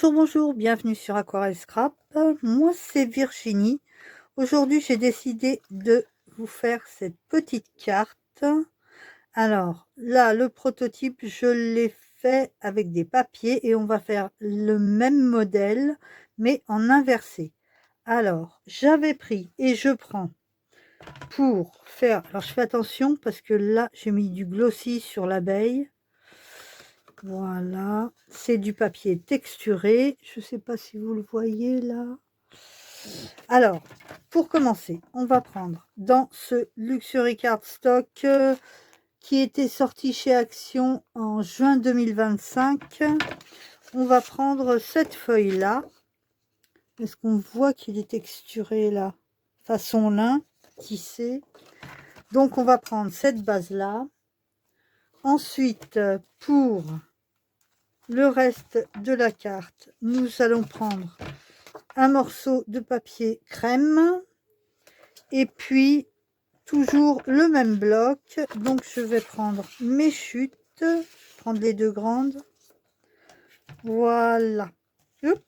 Bonjour, bonjour, bienvenue sur Aquarelle Scrap. Moi, c'est Virginie. Aujourd'hui, j'ai décidé de vous faire cette petite carte. Alors, là, le prototype, je l'ai fait avec des papiers et on va faire le même modèle, mais en inversé. Alors, j'avais pris et je prends pour faire... Alors, je fais attention parce que là, j'ai mis du glossy sur l'abeille. Voilà, c'est du papier texturé. Je ne sais pas si vous le voyez là. Alors, pour commencer, on va prendre dans ce Luxury Cardstock qui était sorti chez Action en juin 2025. On va prendre cette feuille-là. Est-ce qu'on voit qu'il est texturé là? Façon lin, tissé. Donc, on va prendre cette base-là. Ensuite, pour le reste de la carte, nous allons prendre un morceau de papier crème et puis toujours le même bloc. Donc je vais prendre mes chutes, prendre les deux grandes. Voilà. Hop,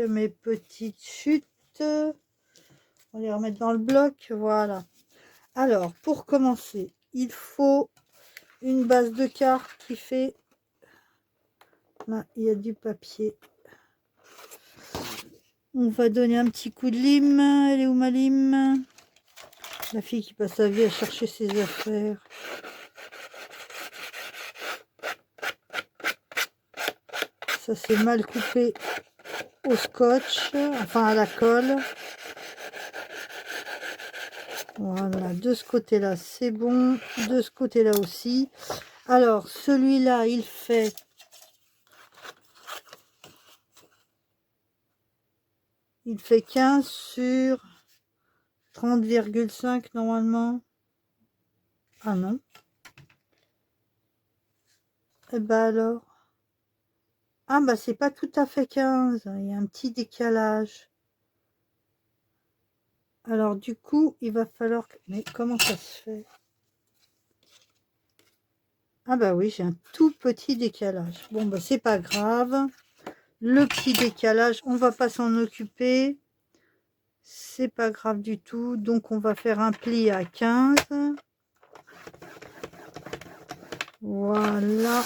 mes petites chutes. On va les remettre dans le bloc. Voilà. Alors, pour commencer, il faut une base de carte qui fait... Là, il y a du papier. On va donner un petit coup de lime. Elle est où ma lime? La fille qui passe sa vie à chercher ses affaires. Ça c'est mal coupé au scotch, enfin à la colle. Voilà, de ce côté-là c'est bon, de ce côté-là aussi. Alors celui-là il fait... Il fait 15 sur 30,5 normalement. Ah non. Et bah alors. Ah bah c'est pas tout à fait 15. Il y a un petit décalage. Alors du coup il va falloir... Mais comment ça se fait? Ah bah oui, j'ai un tout petit décalage. Bon bah c'est pas grave. Le petit décalage, on va pas s'en occuper. C'est pas grave du tout. Donc on va faire un pli à 15. Voilà.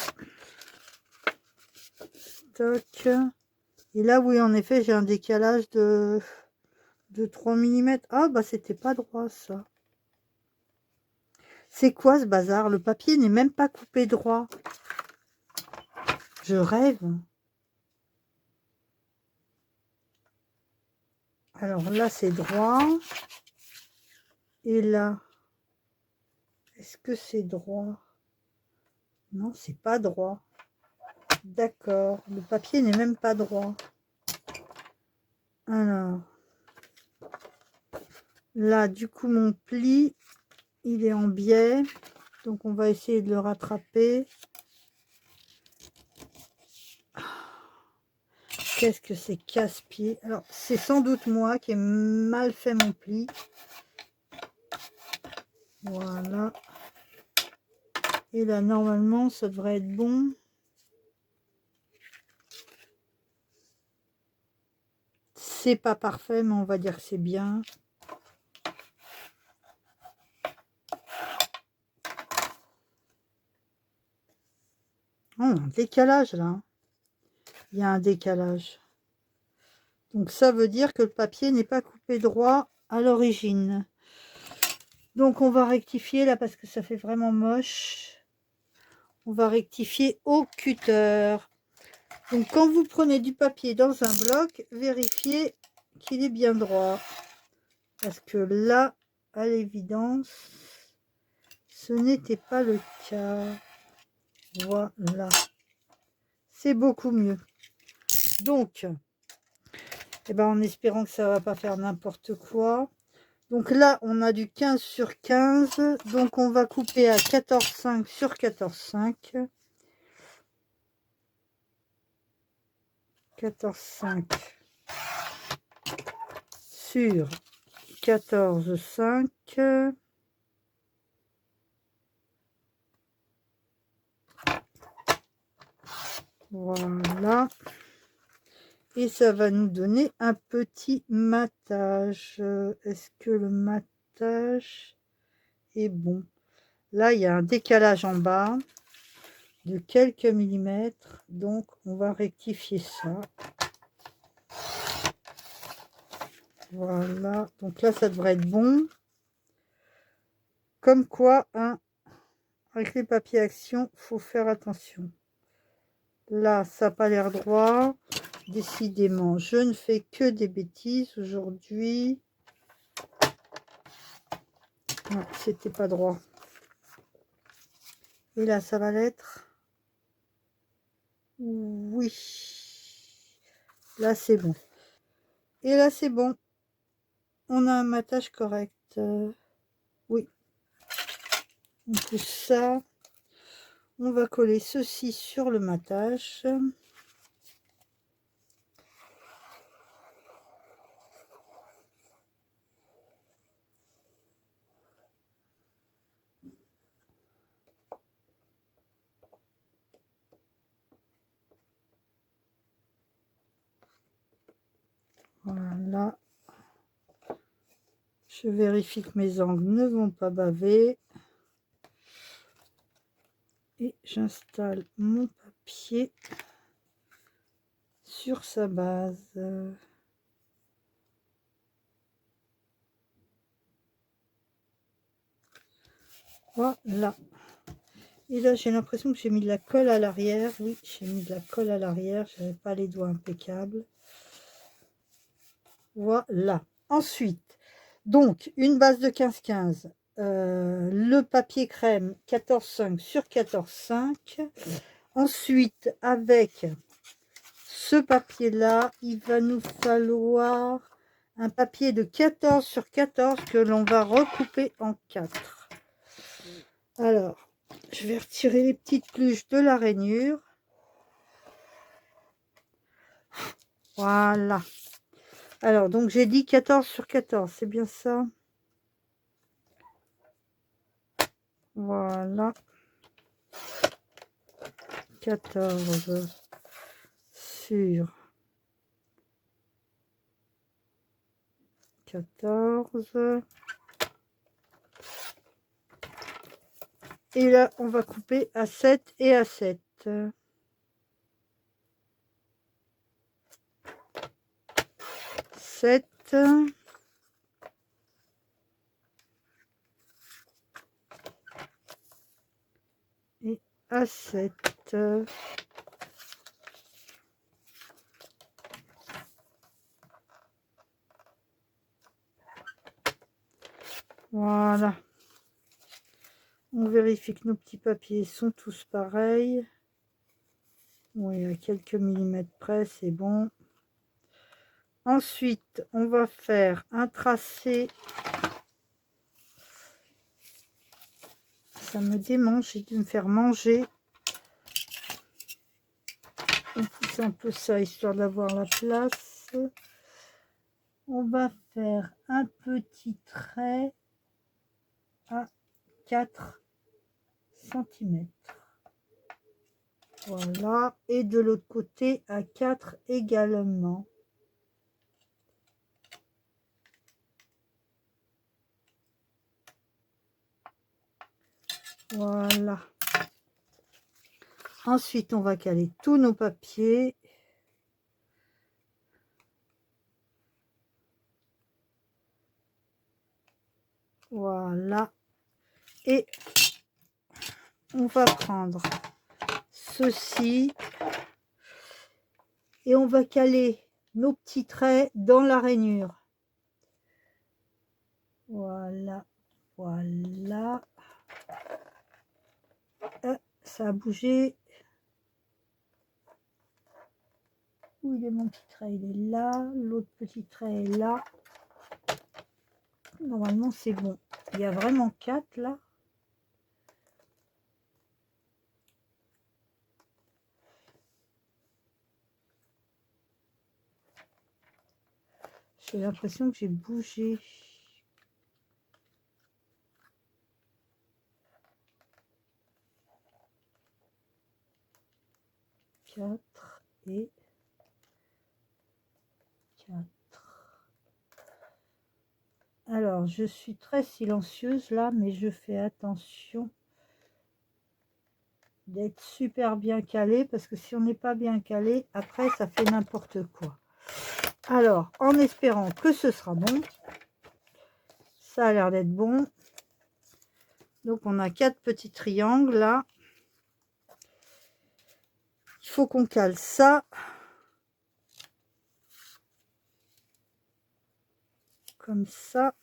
Toc. Et là, oui, en effet, j'ai un décalage de 3 mm. Ah, bah, c'était pas droit, ça. C'est quoi, ce bazar? Le papier n'est même pas coupé droit. Je rêve. Alors là, c'est droit. Et là, est-ce que c'est droit? Non, c'est pas droit. D'accord. Le papier n'est même pas droit. Alors, là, du coup, mon pli, il est en biais. Donc, on va essayer de le rattraper. Qu'est-ce que c'est casse-pied? Alors, c'est sans doute moi qui ai mal fait mon pli. Voilà. Et là, normalement, ça devrait être bon. C'est pas parfait, mais on va dire que c'est bien. Oh, un décalage là. Il y a un décalage. Donc ça veut dire que le papier n'est pas coupé droit à l'origine. Donc on va rectifier là parce que ça fait vraiment moche. On va rectifier au cutter. Donc quand vous prenez du papier dans un bloc, vérifiez qu'il est bien droit. Parce que là, à l'évidence, ce n'était pas le cas. Voilà. C'est beaucoup mieux. Donc, eh ben, en espérant que ça va pas faire n'importe quoi. Donc là, on a du 15 sur 15. Donc, on va couper à 14,5 sur 14,5. 14,5 sur 14,5. Voilà. Et ça va nous donner un petit matage. Est-ce que le matage est bon? Là, il y a un décalage en bas de quelques millimètres. Donc, on va rectifier ça. Voilà. Donc là, ça devrait être bon. Comme quoi, hein, avec les papiers action, faut faire attention. Là, ça n'a pas l'air droit. Décidément, je ne fais que des bêtises aujourd'hui. Non, c'était pas droit. Et là, ça va l'être. Oui. Là, c'est bon. Et là, c'est bon. On a un matage correct. Oui. Donc ça, on va coller ceci sur le matage. Voilà. Je vérifie que mes angles ne vont pas baver. Et j'installe mon papier sur sa base. Voilà. Et là, j'ai l'impression que j'ai mis de la colle à l'arrière. Oui, j'ai mis de la colle à l'arrière. Je n'avais pas les doigts impeccables. Voilà. Ensuite, donc, une base de 15-15. Le papier crème 14,5 sur 14,5. Ensuite, avec ce papier-là, il va nous falloir un papier de 14 sur 14 que l'on va recouper en 4. Alors, je vais retirer les petites pluches de la rainure. Voilà. Alors, donc j'ai dit 14 sur 14, c'est bien ça? Voilà. 14 sur 14. Et là, on va couper à 7 et à 7. 7. Et à 7. Voilà. On vérifie que nos petits papiers sont tous pareils. Oui, à quelques millimètres près, c'est bon. Ensuite, on va faire un tracé. Ça me démange, j'ai dû me faire manger. On pousse un peu ça, histoire d'avoir la place. On va faire un petit trait à 4 cm. Voilà, et de l'autre côté à 4 également. Voilà. Ensuite, on va caler tous nos papiers. Voilà. Et on va prendre ceci. Et on va caler nos petits traits dans la rainure. Voilà. Voilà. Ça a bougé. Où il est mon petit trait? Il est là. L'autre petit trait est là. Normalement, c'est bon. Il y a vraiment 4 là. J'ai l'impression que j'ai bougé. Quatre et 4. Alors, je suis très silencieuse là, mais je fais attention d'être super bien calé, parce que si on n'est pas bien calé, après ça fait n'importe quoi. Alors, en espérant que ce sera bon, ça a l'air d'être bon. Donc on a 4 petits triangles là. Il faut qu'on cale ça comme ça,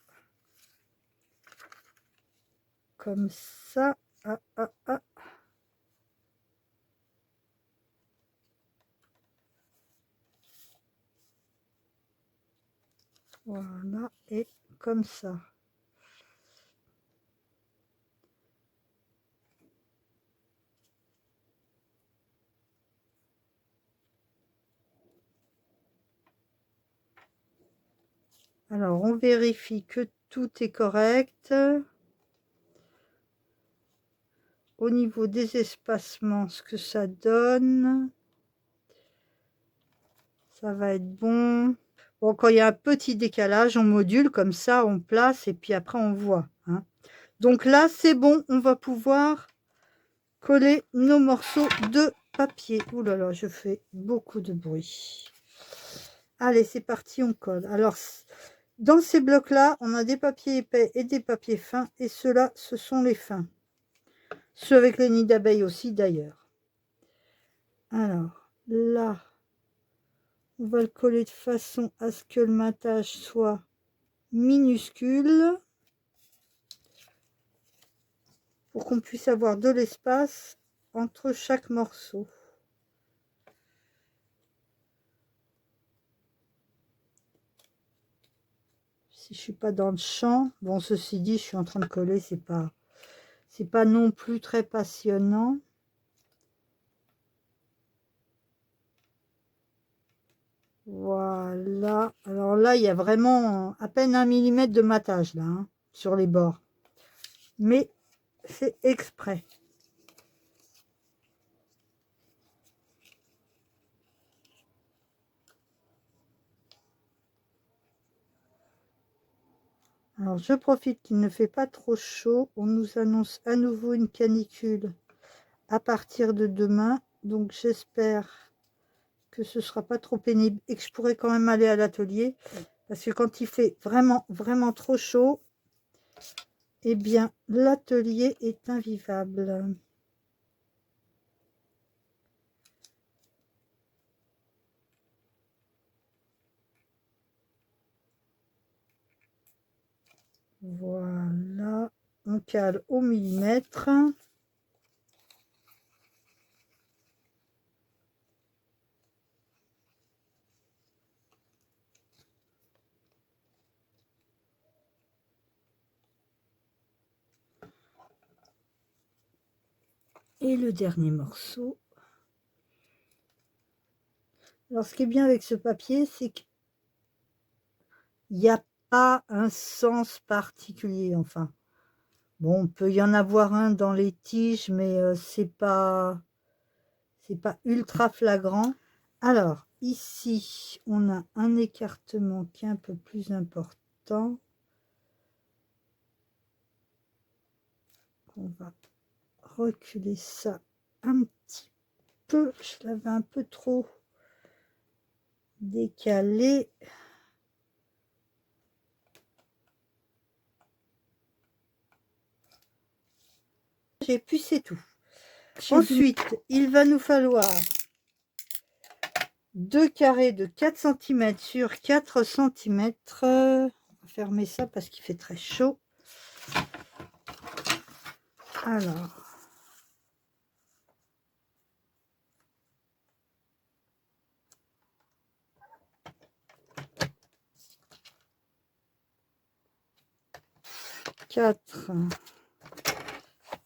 comme ça. Ah, ah, ah. Voilà, et comme ça. Alors, on vérifie que tout est correct. Au niveau des espacements, ce que ça donne, ça va être bon. Bon, quand il y a un petit décalage, on module comme ça, on place et puis après on voit. Hein. Donc là, c'est bon, on va pouvoir coller nos morceaux de papier. Ouh là là, je fais beaucoup de bruit. Allez, c'est parti, on colle. Alors, dans ces blocs-là, on a des papiers épais et des papiers fins. Et ceux-là, ce sont les fins. Ceux avec les nids d'abeilles aussi, d'ailleurs. Alors, là, on va le coller de façon à ce que le matage soit minuscule. Pour qu'on puisse avoir de l'espace entre chaque morceau. Si je suis pas dans le champ, bon, ceci dit, je suis en train de coller, c'est pas non plus très passionnant. Voilà. Alors là, il y a vraiment à peine 1 millimètre de matage là, hein, sur les bords. Mais c'est exprès. Alors, je profite qu'il ne fait pas trop chaud. On nous annonce à nouveau une canicule à partir de demain. Donc, j'espère que ce sera pas trop pénible et que je pourrai quand même aller à l'atelier. Parce que quand il fait vraiment, vraiment trop chaud, eh bien, l'atelier est invivable. Voilà. On cale au millimètre. Et le dernier morceau. Alors, ce qui est bien avec ce papier, c'est qu'il n'y a pas un sens particulier. Enfin, bon, on peut y en avoir un dans les tiges, mais c'est pas ultra flagrant. Alors, ici, on a un écartement qui est un peu plus important. On va reculer ça un petit peu. Je l'avais un peu trop décalé. Et puis c'est tout. Ensuite, il va nous falloir 2 carrés de 4 cm sur 4 cm. On va fermer ça parce qu'il fait très chaud. Alors, quatre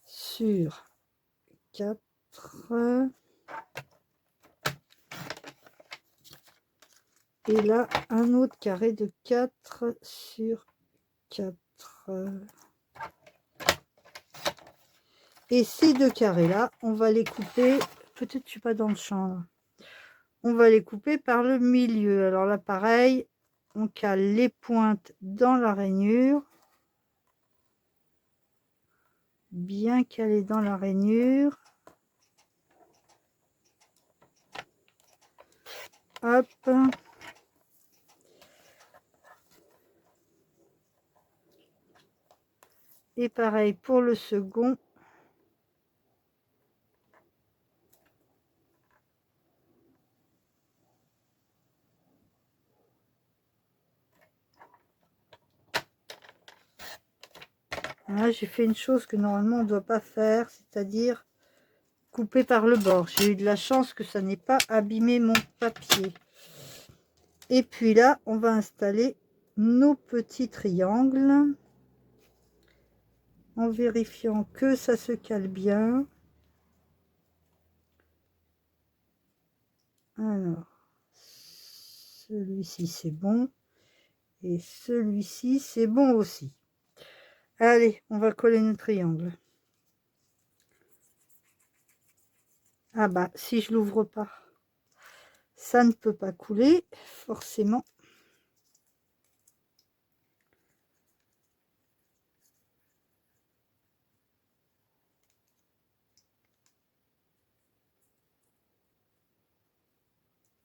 sur 4. Et là, un autre carré de 4 sur 4. Et ces 2 carrés là, on va les couper. Peut-être je suis pas dans le champ là. on va les couper par le milieu. Alors là, pareil, on cale les pointes dans la rainure. Bien calé dans la rainure. Hop. Et pareil pour le second. Là, j'ai fait une chose que normalement on ne doit pas faire, c'est-à-dire couper par le bord. J'ai eu de la chance que ça n'ait pas abîmé mon papier. Et puis là, on va installer nos petits triangles en vérifiant que ça se cale bien. Alors, celui-ci c'est bon et celui-ci c'est bon aussi. Allez, on va coller nos triangles. Ah bah, si je l'ouvre pas, ça ne peut pas couler, forcément.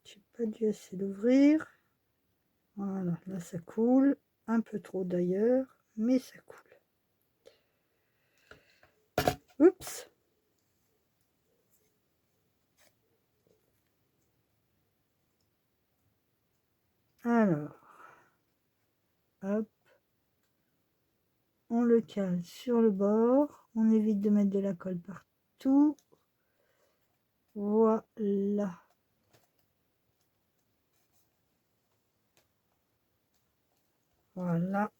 J'ai pas dû assez l'ouvrir. Voilà, là ça coule. Un peu trop d'ailleurs, mais ça coule. Oups. Alors, hop. On le cale sur le bord. On évite de mettre de la colle partout. Voilà. Voilà.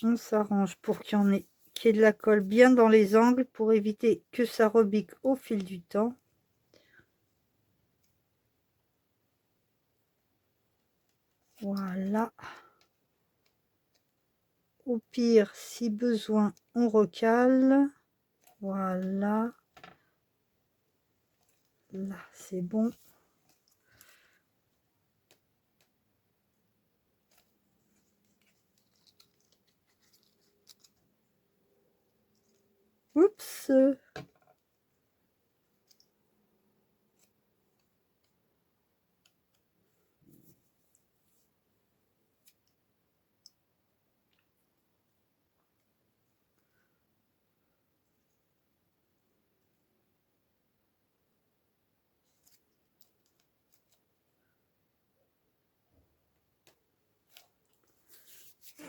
On s'arrange pour qu'il y ait de la colle bien dans les angles pour éviter que ça rebique au fil du temps. Voilà. Au pire, si besoin, on recale. Voilà. Là, c'est bon. Oups.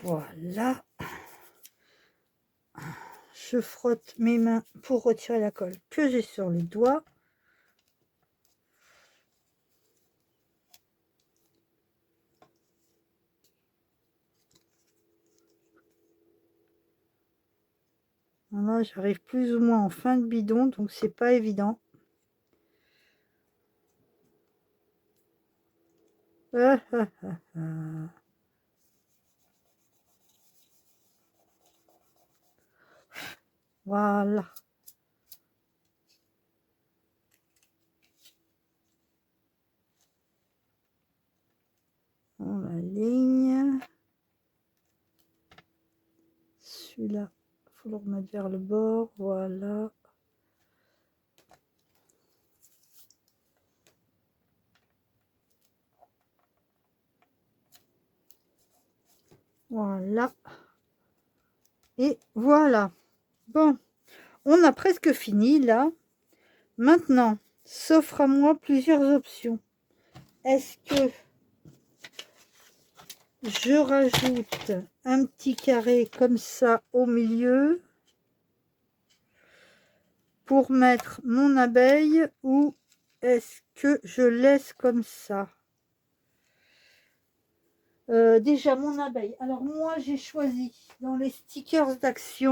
Voilà. Je frotte mes mains pour retirer la colle que j'ai sur les doigts. Là, j'arrive plus ou moins en fin de bidon, donc c'est pas évident. Voilà. On aligne. Celui-là, il faut le remettre vers le bord. Voilà. Voilà. Et voilà. Bon, on a presque fini là. Maintenant, s'offre à moi plusieurs options. Est-ce que je rajoute un petit carré comme ça au milieu pour mettre mon abeille, ou est-ce que je laisse comme ça? Déjà mon abeille. Alors moi j'ai choisi dans les stickers d'action,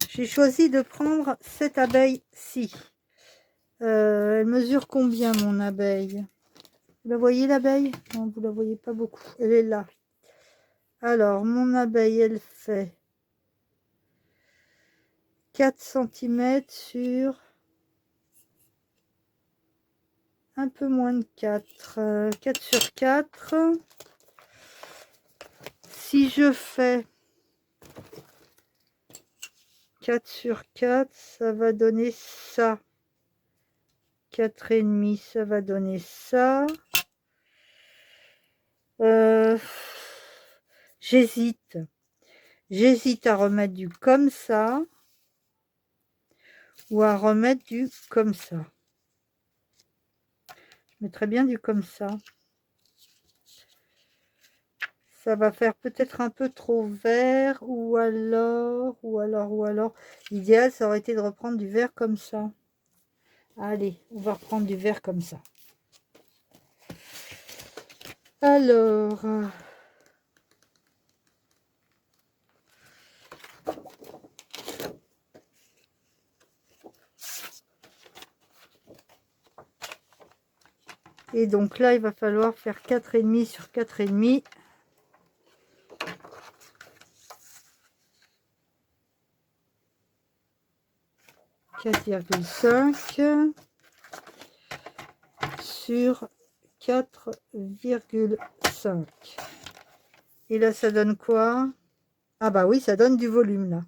j'ai choisi de prendre cette abeille-ci. Elle mesure combien mon abeille? Vous la voyez l'abeille? Non, vous la voyez pas beaucoup. Elle est là. Alors, mon abeille, elle fait 4 cm sur un peu moins de 4. 4 sur 4. Si je fais 4 sur 4, ça va donner ça. 4,5, ça va donner ça. J'hésite. J'hésite à remettre du comme ça ou à remettre du comme ça. Je mettrais bien du comme ça. Ça va faire peut-être un peu trop vert ou alors, l'idéal, ça aurait été de reprendre du vert comme ça. Allez, on va reprendre du vert comme ça. Alors, et donc là, il va falloir faire 4,5 sur 4,5. « 4,5 sur 4,5. Et là, ça donne quoi? Ah bah oui, ça donne du volume là.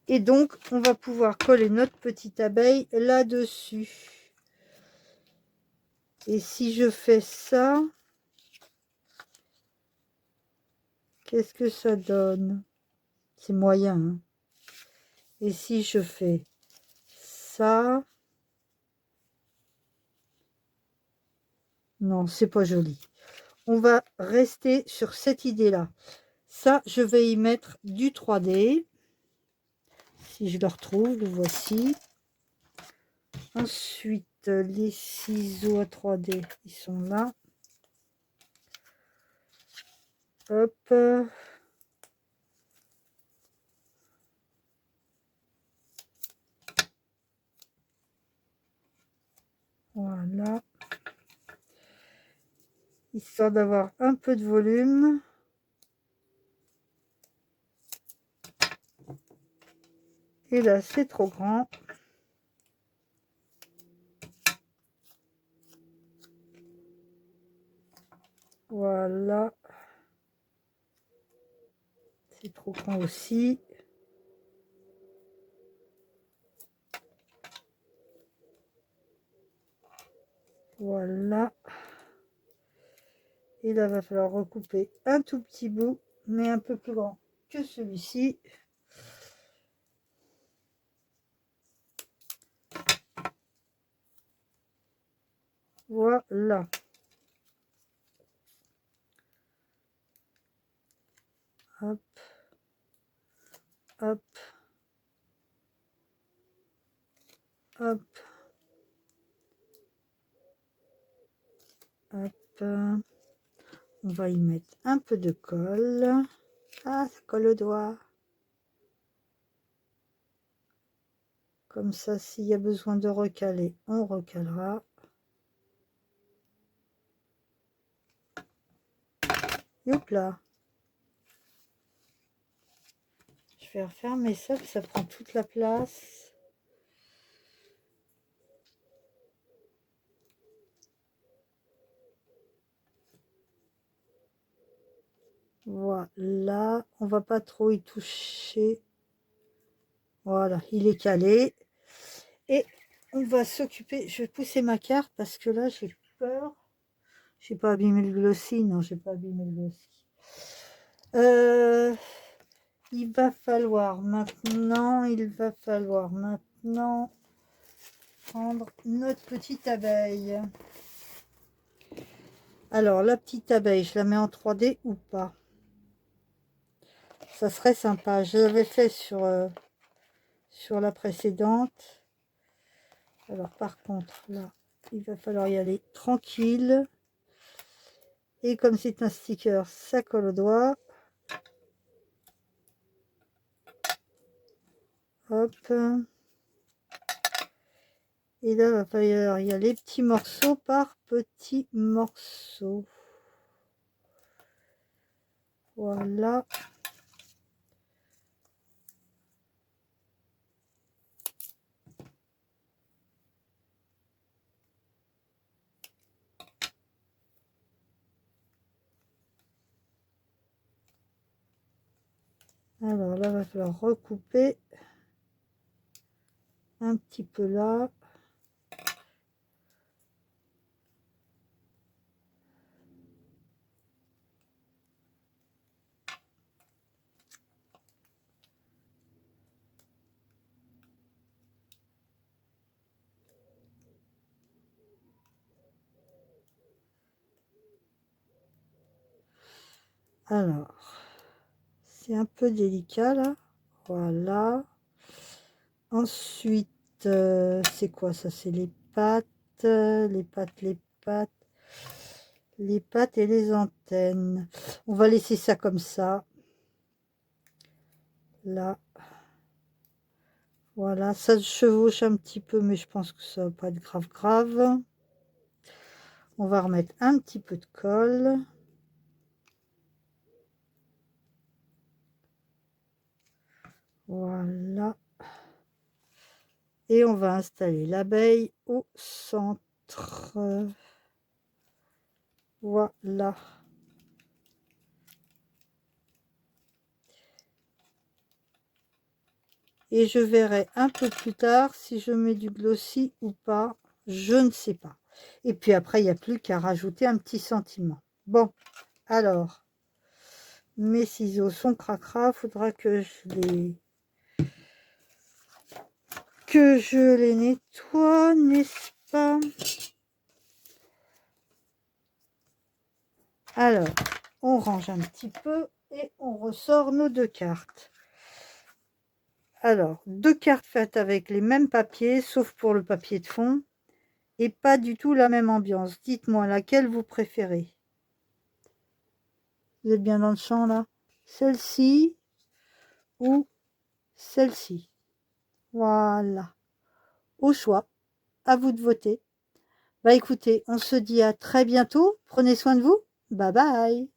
Et donc, on va pouvoir coller notre petite abeille là-dessus. Et si je fais ça, qu'est-ce que ça donne? C'est moyen. Hein. Et si je fais ça, non, c'est pas joli. On va rester sur cette idée-là. Ça, je vais y mettre du 3D. Si je le retrouve, le voici. Ensuite, les ciseaux à 3D, ils sont là. Hop. Voilà. Histoire d'avoir un peu de volume. Et là, c'est trop grand. Voilà. C'est trop grand aussi. Voilà. Et là, il va falloir recouper un tout petit bout, mais un peu plus grand que celui-ci. Voilà. Hop. Hop. Hop. Hop. On va y mettre un peu de colle. Ah, ça colle au doigt. Comme ça, s'il y a besoin de recaler, on recalera. Hop là. Je vais refermer ça, ça prend toute la place. Voilà, on va pas trop y toucher. Voilà, il est calé. Et on va s'occuper, je vais pousser ma carte parce que là j'ai peur. J'ai pas abîmé le glossy, non, j'ai pas abîmé le glossy. Il va falloir maintenant prendre notre petite abeille. Alors la petite abeille, je la mets en 3D ou pas? Ça serait sympa. Je l'avais fait sur la précédente. Alors par contre là, il va falloir y aller tranquille. Et comme c'est un sticker, ça colle au doigt. Hop. Et là, il va falloir y aller petits morceaux par petits morceaux. Voilà. Alors là, il va falloir recouper un petit peu là. Alors, c'est un peu délicat là. Voilà. Ensuite, c'est quoi ça? C'est les pattes, les pattes, les pattes, les pattes et les antennes. On va laisser ça comme ça. Là. Voilà, ça se chevauche un petit peu, mais je pense que ça va pas être grave grave. On va remettre un petit peu de colle. Voilà. Et on va installer l'abeille au centre. Voilà. Et je verrai un peu plus tard si je mets du glossy ou pas. Je ne sais pas. Et puis après, il n'y a plus qu'à rajouter un petit sentiment. Bon, alors, mes ciseaux sont cracra. Faudra que je les nettoie, n'est-ce pas? Alors, on range un petit peu et on ressort nos deux cartes. Alors, deux cartes faites avec les mêmes papiers, sauf pour le papier de fond, et pas du tout la même ambiance. Dites-moi laquelle vous préférez. Vous êtes bien dans le champ là? Celle-ci ou celle-ci? Voilà. Au choix. À vous de voter. Bah écoutez, on se dit à très bientôt. Prenez soin de vous. Bye bye.